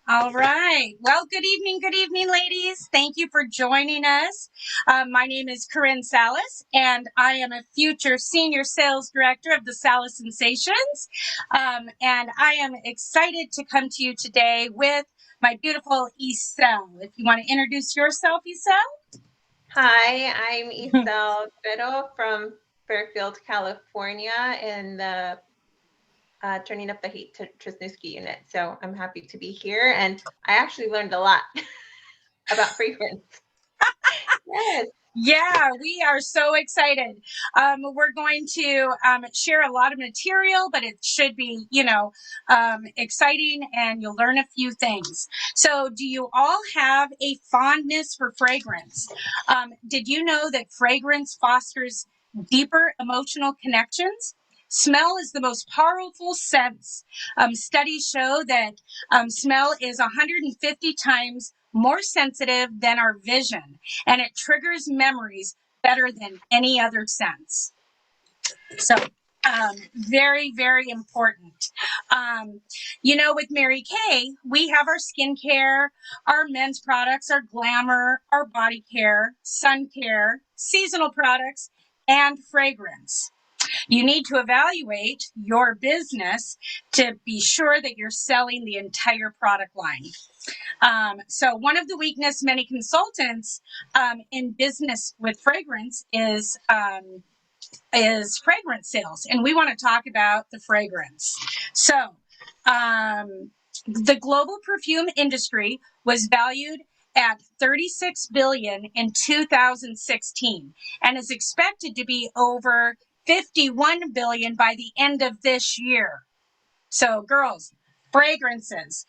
All right. Well, good evening, ladies. Thank you for joining us. My name is Corinne Salas, and I am a future senior sales director of the Salas Sensations. And I am excited to come to you today with my beautiful Isel. If you want to introduce yourself, Isel. Hi, I'm Isel Pero from Fairfield, California, in the Turning Up the Heat to Trisnuski unit. So I'm happy to be here, and I actually learned a lot about fragrance. Yes. Yeah, we are so excited. We're going to share a lot of material, but it should be, exciting, and you'll learn a few things. So, do you all have a fondness for fragrance? Did you know that fragrance fosters deeper emotional connections? Smell is the most powerful sense. Studies show that smell is 150 times more sensitive than our vision, and it triggers memories better than any other sense. So, very, very important. With Mary Kay, we have our skincare, our men's products, our glamour, our body care, sun care, seasonal products, and fragrance. You need to evaluate your business to be sure that you're selling the entire product line. So one of the weakness many consultants in business with fragrance is fragrance sales, and we want to talk about the fragrance. So the global perfume industry was valued at 36 billion in 2016 and is expected to be over 51 billion by the end of this year. So, girls, fragrances.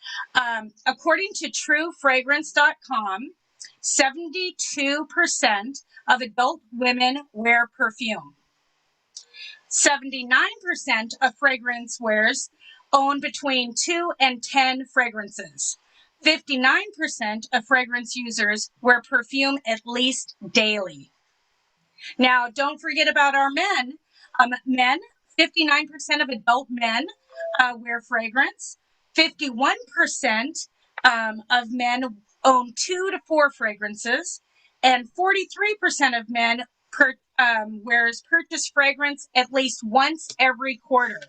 According to TrueFragrance.com, 72% of adult women wear perfume. 79% of fragrance wearers own between 2 and 10 fragrances. 59% of fragrance users wear perfume at least daily. Now, don't forget about our men. 59% of adult men wear fragrance. 51% of men own 2 to 4 fragrances, and 43% of men purchase fragrance at least once every quarter.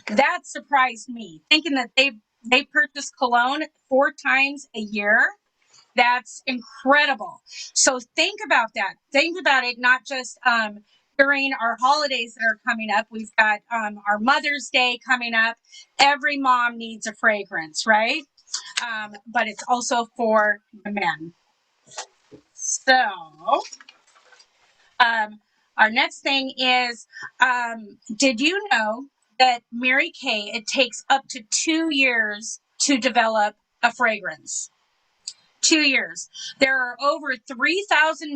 That surprised me, thinking that they purchase cologne 4 times a year. That's incredible. So think about that. Think about it, not just during our holidays that are coming up. We've got our Mother's Day coming up. Every mom needs a fragrance, right? But it's also for the men. So our next thing is, did you know that Mary Kay, it takes up to 2 years to develop a fragrance? 2 years. There are over 3,000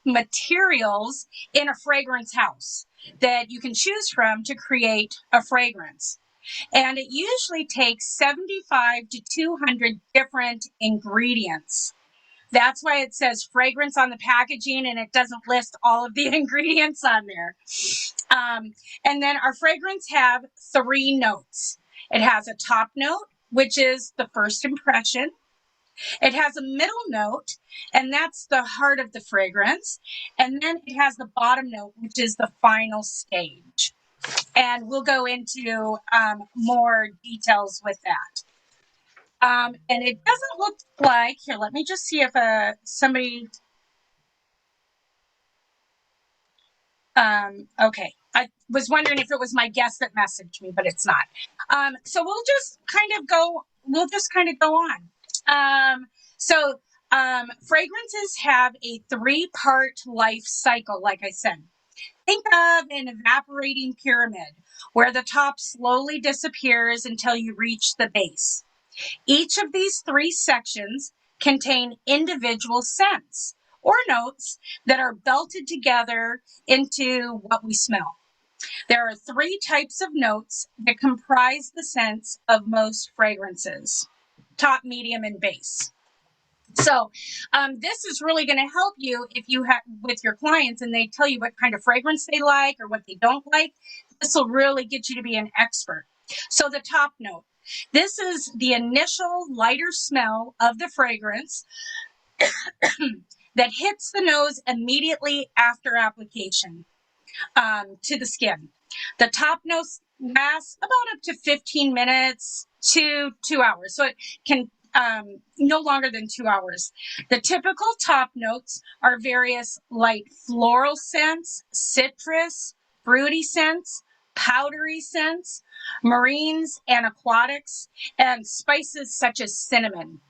materials in a fragrance house that you can choose from to create a fragrance. And it usually takes 75 to 200 different ingredients. That's why it says fragrance on the packaging and it doesn't list all of the ingredients on there. And then our fragrance have 3 notes. It has a top note, which is the first impression. It has a middle note, and that's the heart of the fragrance. And then it has the bottom note, which is the final stage. And we'll go into more details with that. And it doesn't look like, here, let me just see if somebody, okay. I was wondering if it was my guest that messaged me, but it's not. So we'll just kind of go on. So fragrances have a 3-part life cycle, like I said. Think of an evaporating pyramid where the top slowly disappears until you reach the base. Each of these 3 sections contain individual scents or notes that are belted together into what we smell. There are 3 types of notes that comprise the scents of most fragrances: top, medium, and base. So this is really going to help you if you have with your clients and they tell you what kind of fragrance they like or what they don't like. This will really get you to be an expert. So the top note. This is the initial lighter smell of the fragrance that hits the nose immediately after application to the skin. The top notes lasts about up to 15 minutes to 2 hours. So it can no longer than 2 hours. The typical top notes are various light floral scents, citrus, fruity scents, powdery scents, marines and aquatics, and spices such as cinnamon.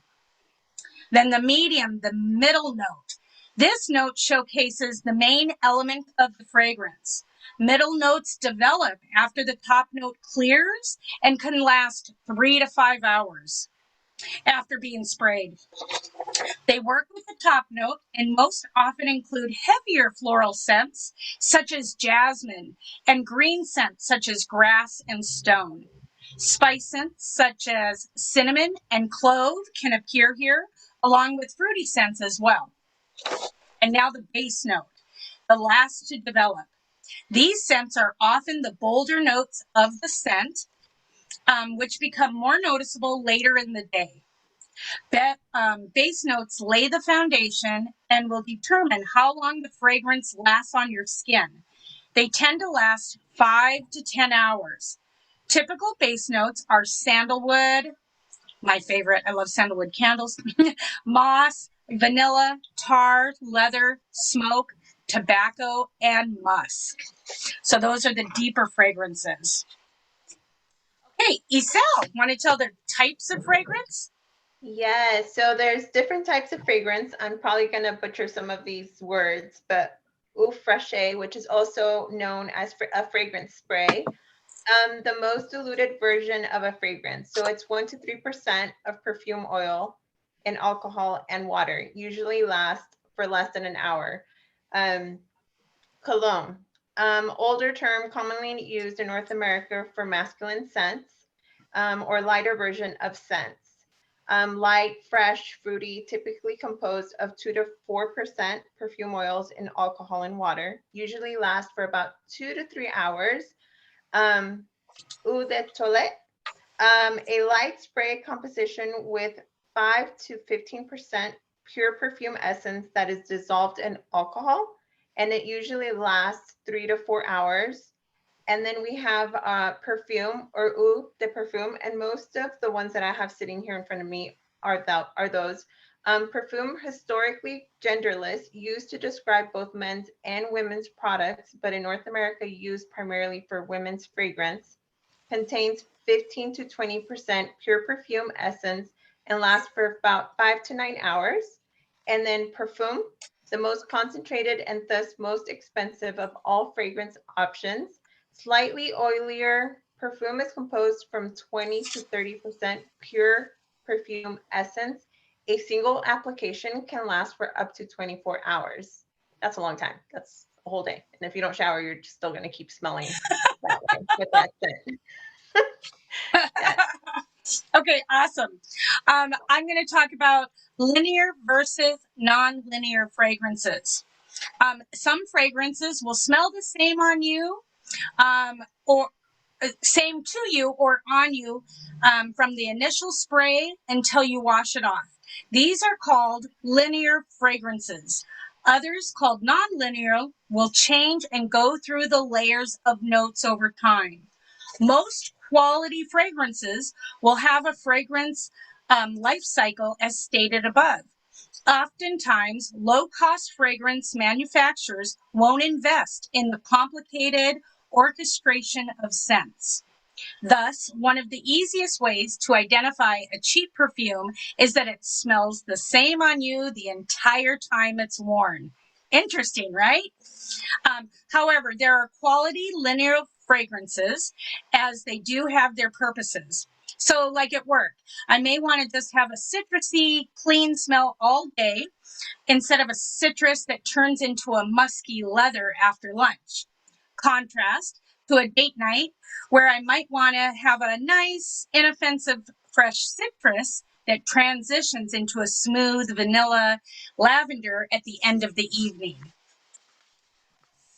Then the medium, the middle note. This note showcases the main element of the fragrance. Middle notes develop after the top note clears and can last 3 to 5 hours after being sprayed. They work with the top note and most often include heavier floral scents such as jasmine and green scents such as grass and stone. Spice scents such as cinnamon and clove can appear here, along with fruity scents as well. And now the base note, the last to develop. These scents are often the bolder notes of the scent, which become more noticeable later in the day. Base notes lay the foundation and will determine how long the fragrance lasts on your skin. They tend to last 5 to 10 hours. Typical base notes are sandalwood, my favorite, I love sandalwood candles, moss, vanilla, tar, leather, smoke, tobacco, and musk. So those are the deeper fragrances. Okay, Isel, want to tell the types of fragrance? Yes, so there's different types of fragrance. I'm probably going to butcher some of these words, but eau fraiche, which is also known as a fragrance spray, the most diluted version of a fragrance. So it's 1 to 3% of perfume oil and alcohol and water, usually lasts for less than an hour. Cologne, older term commonly used in North America for masculine scents, or lighter version of scents. Light, fresh, fruity, typically composed of 2 to 4% perfume oils and alcohol and water, usually last for about 2 to 3 hours. Eau de toilette, a light spray composition with 5 to 15% pure perfume essence that is dissolved in alcohol, and it usually lasts 3 to 4 hours. And then we have perfume, or eau de perfume, and most of the ones that I have sitting here in front of me are those. Perfume, historically genderless, used to describe both men's and women's products, but in North America used primarily for women's fragrance, contains 15 to 20% pure perfume essence and lasts for about 5 to 9 hours. And then Perfume, the most concentrated and thus most expensive of all fragrance options. Slightly oilier, Perfume is composed from 20 to 30% pure perfume essence. A single application can last for up to 24 hours. That's a long time. That's a whole day. And if you don't shower, you're just still going to keep smelling that way with that scent. Yes. Okay, awesome. I'm going to talk about linear versus non-linear fragrances. Some fragrances will smell the same on you, or same to you or on you from the initial spray until you wash it off. These are called linear fragrances. Others, called non-linear, will change and go through the layers of notes over time. Most quality fragrances will have a fragrance life cycle as stated above. Oftentimes, low-cost fragrance manufacturers won't invest in the complicated orchestration of scents. Thus, one of the easiest ways to identify a cheap perfume is that it smells the same on you the entire time it's worn. Interesting, right? However, there are quality linear fragrances, as they do have their purposes. So like at work, I may want to just have a citrusy, clean smell all day instead of a citrus that turns into a musky leather after lunch. Contrast to a date night where I might want to have a nice, inoffensive, fresh citrus that transitions into a smooth vanilla lavender at the end of the evening.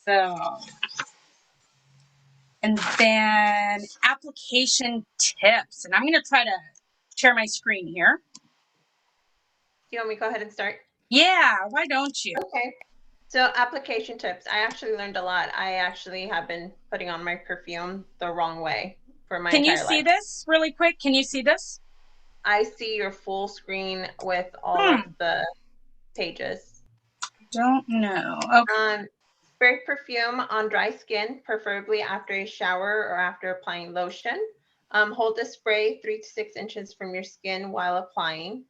So And then application tips. And I'm going to try to share my screen here. Do you want me to go ahead and start? Yeah, why don't you? Okay. So application tips. I actually learned a lot. I actually have been putting on my perfume the wrong way for my Can you entire see life. this really quick? Can you see this? I see your full screen with all of the pages. Don't know. Okay. Spray perfume on dry skin, preferably after a shower or after applying lotion. Hold the spray 3 to 6 inches from your skin while applying.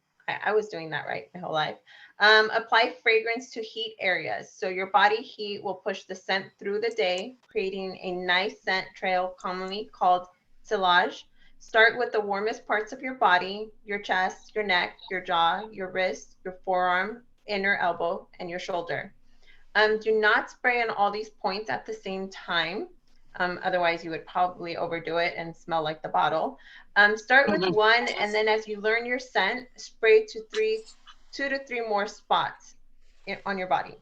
I was doing that right my whole life. Apply fragrance to heat areas. So your body heat will push the scent through the day, creating a nice scent trail commonly called sillage. Start with the warmest parts of your body, your chest, your neck, your jaw, your wrist, your forearm, inner elbow, and your shoulder. Do not spray on all these points at the same time. Otherwise, you would probably overdo it and smell like the bottle. Start with one, and then as you learn your scent, spray to 2 to 3 more spots on your body.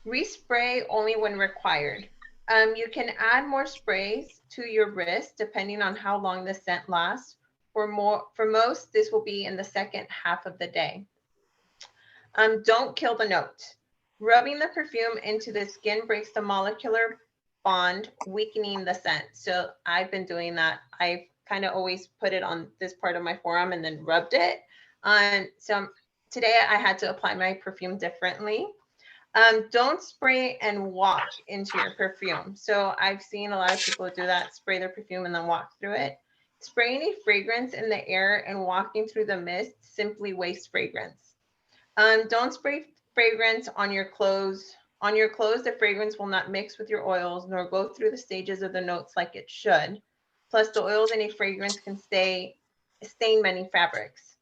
Respray only when required. You can add more sprays to your wrist depending on how long the scent lasts. For most, this will be in the second half of the day. Don't kill the note. Rubbing the perfume into the skin breaks the molecular bond, weakening the scent. So I've been doing that. I've kind of always put it on this part of my forearm and then rubbed it. So today I had to apply my perfume differently. Don't spray and walk into your perfume. So I've seen a lot of people do that, spray their perfume and then walk through it. Spraying a fragrance in the air and walking through the mist simply wastes fragrance. Don't spray fragrance on your clothes. On your clothes, the fragrance will not mix with your oils nor go through the stages of the notes like it should. Plus, the oils in a fragrance can stain many fabrics.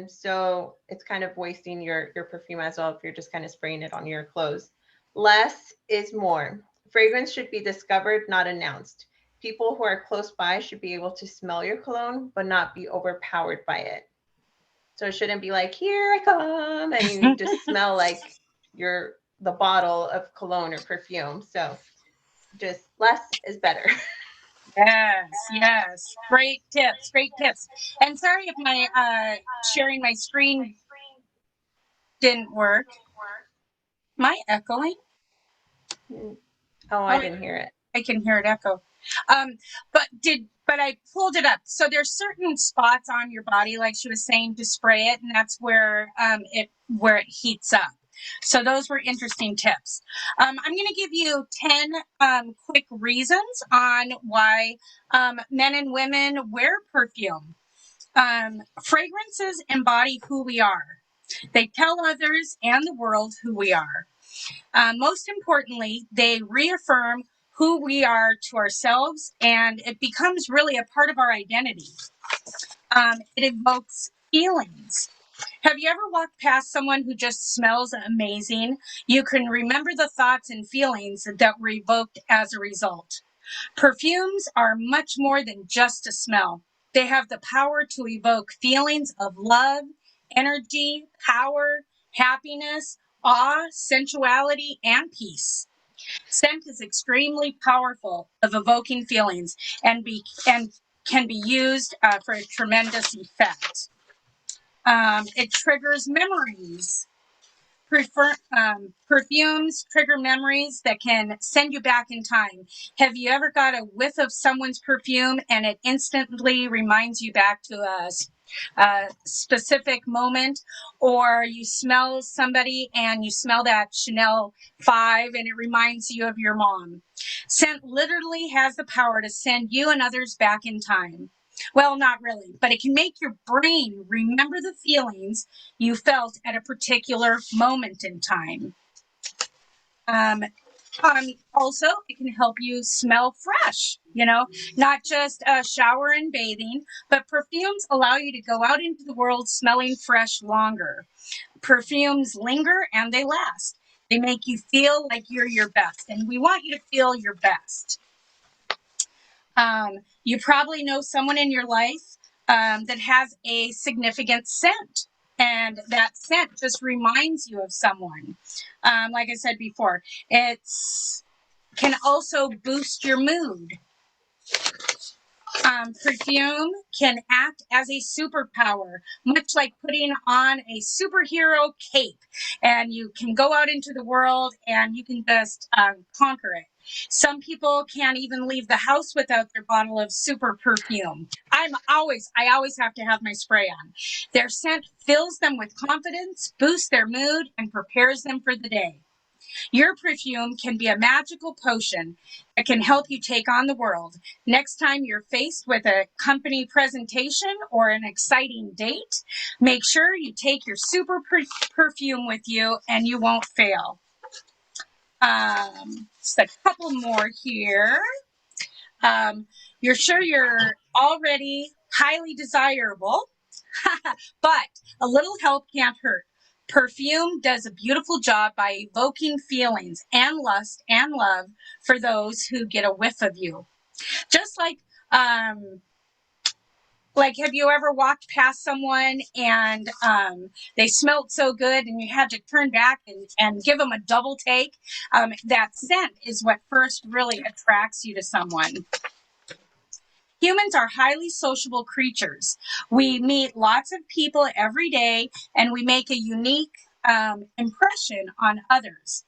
So it's kind of wasting your perfume as well if you're just kind of spraying it on your clothes. Less is more. Fragrance should be discovered, not announced. People who are close by should be able to smell your cologne, but not be overpowered by it. So it shouldn't be like, here I come, and you just smell like the bottle of cologne or perfume. So just less is better. Yes. Great tips. Great tips. And sorry if my sharing my screen didn't work. Am I echoing? Oh, I didn't hear it. I can hear it echo. But I pulled it up. So there's certain spots on your body, like she was saying, to spray it, and that's where it heats up. So those were interesting tips. I'm going to give you 10 quick reasons on why men and women wear perfume. Fragrances embody who we are. They tell others and the world who we are. Most importantly, they reaffirm who we are to ourselves, and it becomes really a part of our identity. It evokes feelings. Have you ever walked past someone who just smells amazing? You can remember the thoughts and feelings that were evoked as a result. Perfumes are much more than just a smell. They have the power to evoke feelings of love, energy, power, happiness, awe, sensuality, and peace. Scent is extremely powerful of evoking feelings and can be used for a tremendous effect. It triggers memories. Perfumes trigger memories that can send you back in time. Have you ever got a whiff of someone's perfume and it instantly reminds you back to a specific moment? Or you smell somebody and you smell that Chanel 5 and it reminds you of your mom. Scent literally has the power to send you and others back in time. Well, not really, but it can make your brain remember the feelings you felt at a particular moment in time. Also, it can help you smell fresh, not just shower and bathing, but perfumes allow you to go out into the world smelling fresh longer. Perfumes linger and they last. They make you feel like you're your best, and we want you to feel your best. You probably know someone in your life that has a significant scent, and that scent just reminds you of someone. Like I said before, it can also boost your mood. Perfume can act as a superpower, much like putting on a superhero cape, and you can go out into the world and you can just conquer it. Some people can't even leave the house without their bottle of super perfume. I always have to have my spray on. Their scent fills them with confidence, boosts their mood, and prepares them for the day. Your perfume can be a magical potion that can help you take on the world. Next time you're faced with a company presentation or an exciting date, make sure you take your super perfume with you and you won't fail. Just a couple more here. You're sure you're already highly desirable, but a little help can't hurt. Perfume does a beautiful job by evoking feelings and lust and love for those who get a whiff of you. Just have you ever walked past someone and they smelled so good and you had to turn back and give them a double take? That scent is what first really attracts you to someone. Humans are highly sociable creatures. We meet lots of people every day and we make a unique impression on others.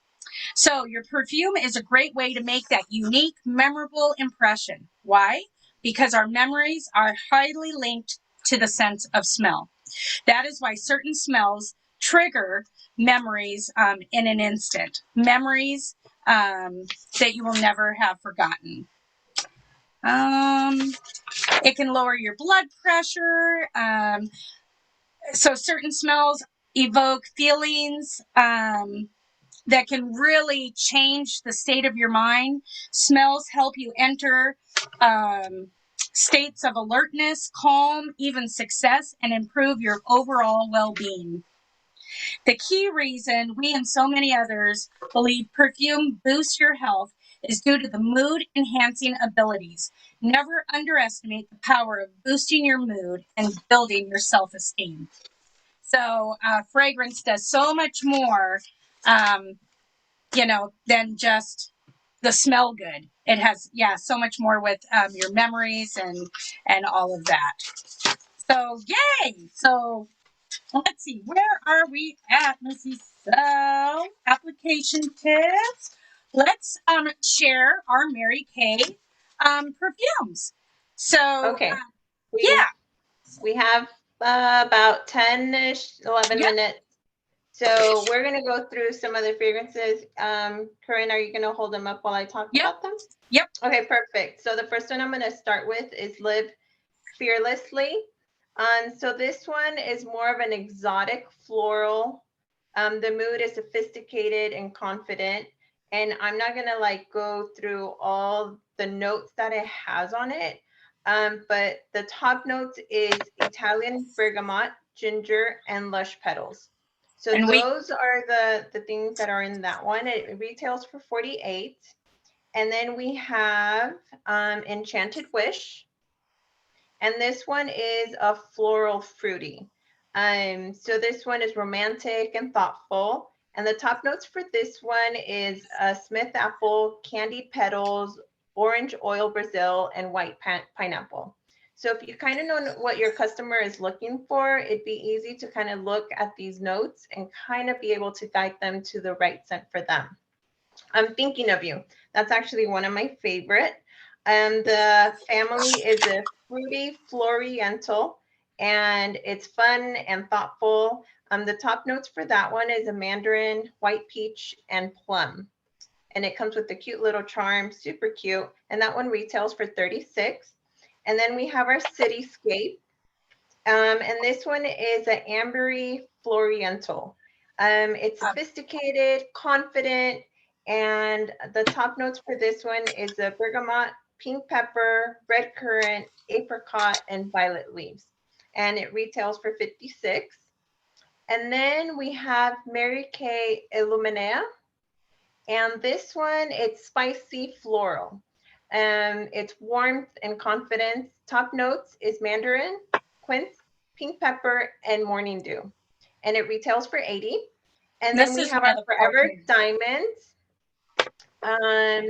So your perfume is a great way to make that unique, memorable impression. Why? Because our memories are highly linked to the sense of smell. That is why certain smells trigger memories in an instant. Memories that you will never have forgotten. It can lower your blood pressure. So certain smells evoke feelings that can really change the state of your mind. Smells help you enter states of alertness, calm, even success, and improve your overall well-being. The key reason we and so many others believe perfume boosts your health is due to the mood-enhancing abilities. Never underestimate the power of boosting your mood and building your self-esteem. So fragrance does so much more, than just the smell good. It has, so much more with your memories and all of that. So, yay! So, let's see, where are we at? Let's see. So, application tips. Let's share our Mary Kay perfumes. So, Okay. yeah. We have about 10-ish, 11 minutes. So we're going to go through some of the fragrances. Corinne, are you going to hold them up while I talk about them? Yep. Okay, perfect. So the first one I'm going to start with is Live Fearlessly. So this one is more of an exotic floral. The mood is sophisticated and confident. And I'm not going to go through all the notes that it has on it. But the top notes is Italian bergamot, ginger, and lush petals. So those are the things that are in that one. It retails for $48. And then we have Enchanted Wish. And this one is a floral fruity. So this one is romantic and thoughtful. And the top notes for this one is Smith apple, candied petals, orange oil Brazil, and white pineapple. So if you kind of know what your customer is looking for, it'd be easy to kind of look at these notes and kind of be able to guide them to the right scent for them. I'm thinking of you. That's actually one of my favorite. And the family is a fruity floriental, and it's fun and thoughtful. The top notes for that one is a mandarin, white peach, and plum. And it comes with the cute little charm, super cute. And that one retails for $36. And then we have our Cityscape. And this one is an ambery floriental. It's sophisticated, confident, and the top notes for this one is a bergamot, pink pepper, red currant, apricot, and violet leaves. And it retails for $56. And then we have Mary Kay Illuminea. And this one, it's spicy floral. It's warmth and confidence. Top notes is mandarin, quince, pink pepper, and morning dew. And it retails for $80. And then we have our Forever Diamonds.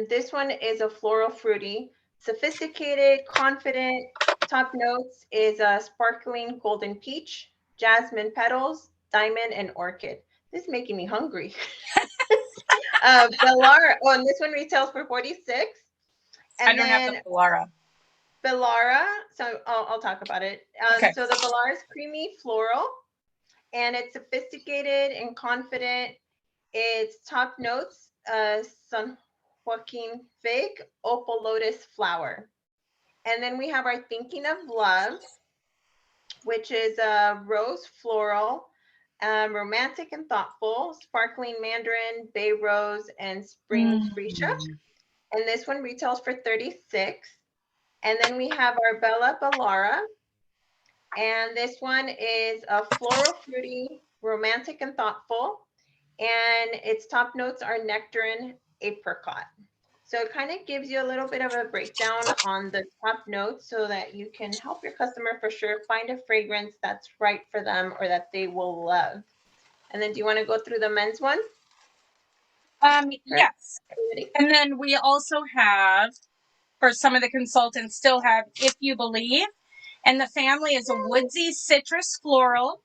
This one is a floral fruity. Sophisticated, confident. Top notes is sparkling golden peach, jasmine petals, diamond, and orchid. This is making me hungry. Ballara. Oh, and this one retails for 46. I And don't have the then Ballara. Ballara. So I'll talk about it. Okay. So the Ballara is creamy floral, and it's sophisticated and confident. Its top notes: San Joaquin fig, opal lotus flower. And then we have our Thinking of Love, which is a rose floral, romantic and thoughtful, sparkling mandarin, bay rose, and spring freesia. And this one retails for 36. And then we have our Bella Ballara. And this one is a floral fruity, romantic and thoughtful. And its top notes are nectarine, apricot. So it kind of gives you a little bit of a breakdown on the top notes so that you can help your customer for sure find a fragrance that's right for them or that they will love. And then do you want to go through the men's one? Yes. And then we also have, for some of the consultants, still have If You Believe. And the family is a woodsy citrus floral.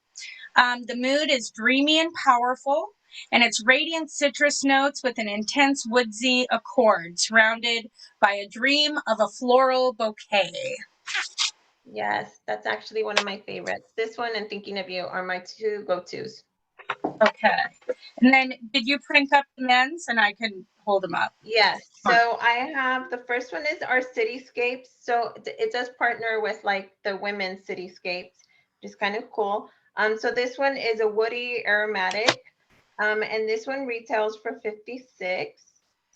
The mood is dreamy and powerful. And it's radiant citrus notes with an intense woodsy accord, surrounded by a dream of a floral bouquet. Yes, that's actually one of my favorites. This one and Thinking of You are my two go-tos. Okay. And then did you print up the men's? And I can hold them up. Yes. So I have, the first one is our Cityscapes. So it does partner with like the women's Cityscapes, which is kind of cool. So this one is a woody aromatic. And this one retails for 56.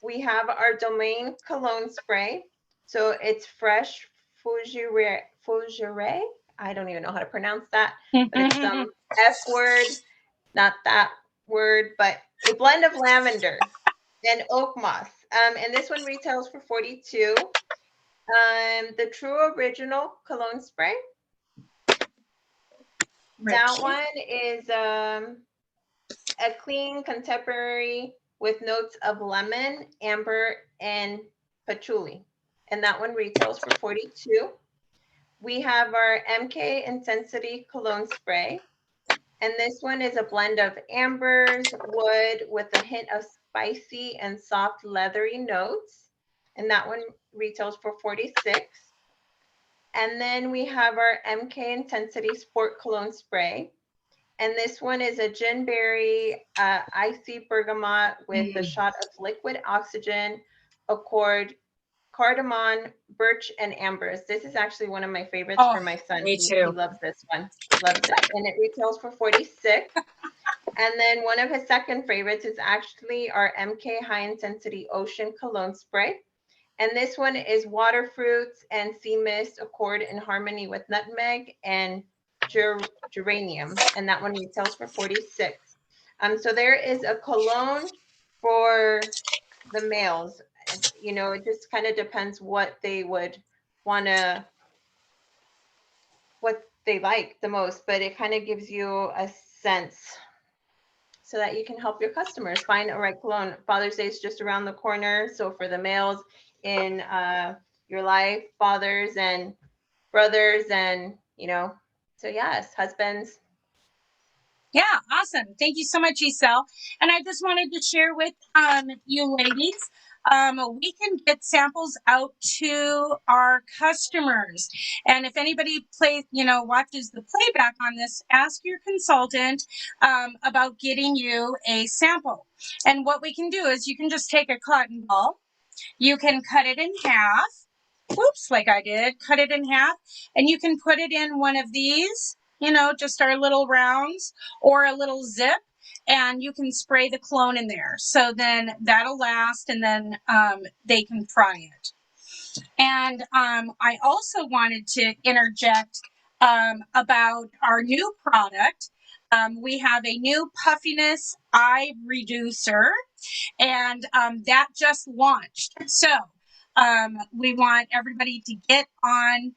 We have our Domain cologne spray. So it's fresh fougere. I don't even know how to pronounce that, but it's some F word, not that word, but a blend of lavender and oak moss. And this one retails for 42. The True Original cologne spray. That one is a clean contemporary with notes of lemon, amber, and patchouli. And that one retails for 42. We have our MK Intensity cologne spray. And this one is a blend of ambers, wood with a hint of spicy and soft leathery notes. And that one retails for 46. And then we have our MK Intensity Sport Cologne Spray. And this one is a gin berry, icy bergamot with a shot of liquid oxygen, accord, cardamom, birch, and ambers. This is actually one of my favorites for my son. Me too. He loves this one. Loves it. And it retails for 46. And then one of his second favorites is actually our MK High Intensity Ocean Cologne Spray. And this one is water fruits and sea mist accord in harmony with nutmeg and geranium. And that one retails for 46. So there is a cologne for the males. You know, it just kind of depends what they would want to, what they like the most, but it kind of gives you a sense so that you can help your customers find a right cologne. Father's Day is just around the corner. So for the males in your life, fathers and brothers and, you know, so yes, husbands. Yeah, awesome. Thank you so much, Isel. And I just wanted to share with you ladies, we can get samples out to our customers. And if anybody watches the playback on this, ask your consultant about getting you a sample. And what we can do is you can just take a cotton ball, you can cut it in half. Whoops, like I did, cut it in half, and you can put it in one of these, just our little rounds or a little zip, and you can spray the cologne in there. So then that'll last, and then they can try it. And I also wanted to interject about our new product. We have a new puffiness eye reducer, and that just launched. So we want everybody to get on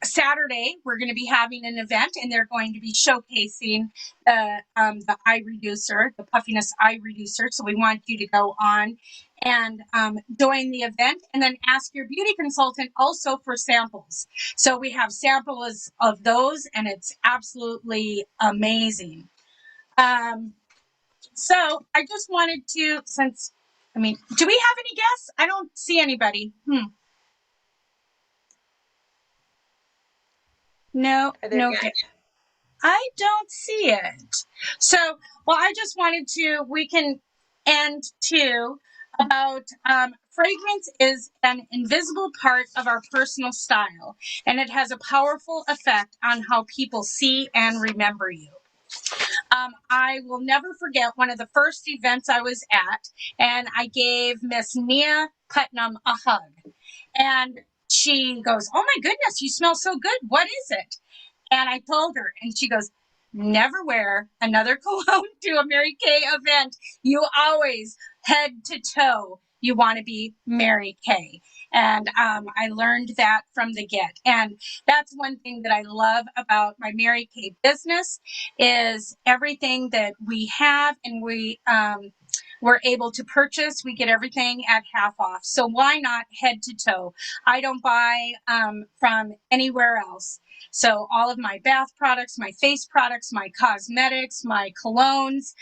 Saturday, we're going to be having an event, and they're going to be showcasing the eye reducer, the puffiness eye reducer. So we want you to go on and join the event, and then ask your beauty consultant also for samples. So we have samples of those, and it's absolutely amazing. So I just wanted to, do we have any guests? I don't see anybody. No, no guests. I don't see it. So, well, I just wanted to, we can end too about fragrance is an invisible part of our personal style, and it has a powerful effect on how people see and remember you. I will never forget one of the first events I was at, and I gave Miss Nia Putnam a hug. And she goes, "Oh my goodness, you smell so good. What is it?" And I told her, and she goes, "Never wear another cologne to a Mary Kay event. You always, head to toe, you want to be Mary Kay." And I learned that from the get. And that's one thing that I love about my Mary Kay business is everything that we have and we're able to purchase. We get everything at half off. So why not head to toe? I don't buy from anywhere else. So all of my bath products, my face products, my cosmetics, my colognes,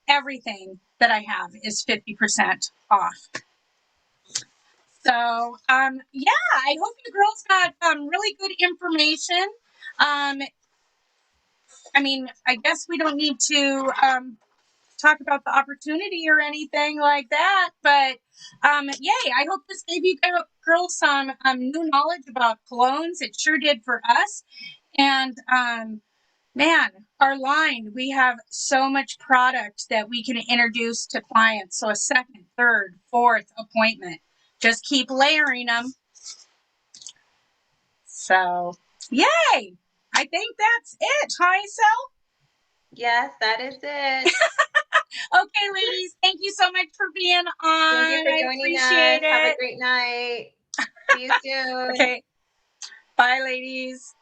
everything that I have is 50% off. So, yeah, I hope you girls got really good information. I mean, I guess we don't need to talk about the opportunity or anything like that, but yay, I hope this gave you girls some new knowledge about colognes. It sure did for us. And man, our line, we have so much product that we can introduce to clients. So a second, third, fourth appointment, just keep layering them. So yay, I think that's it. Hi, Sel? Yes, that is it. Okay, ladies, thank you so much for being on. Thank you for joining us. Have a great night. See you soon. Okay. Bye, ladies.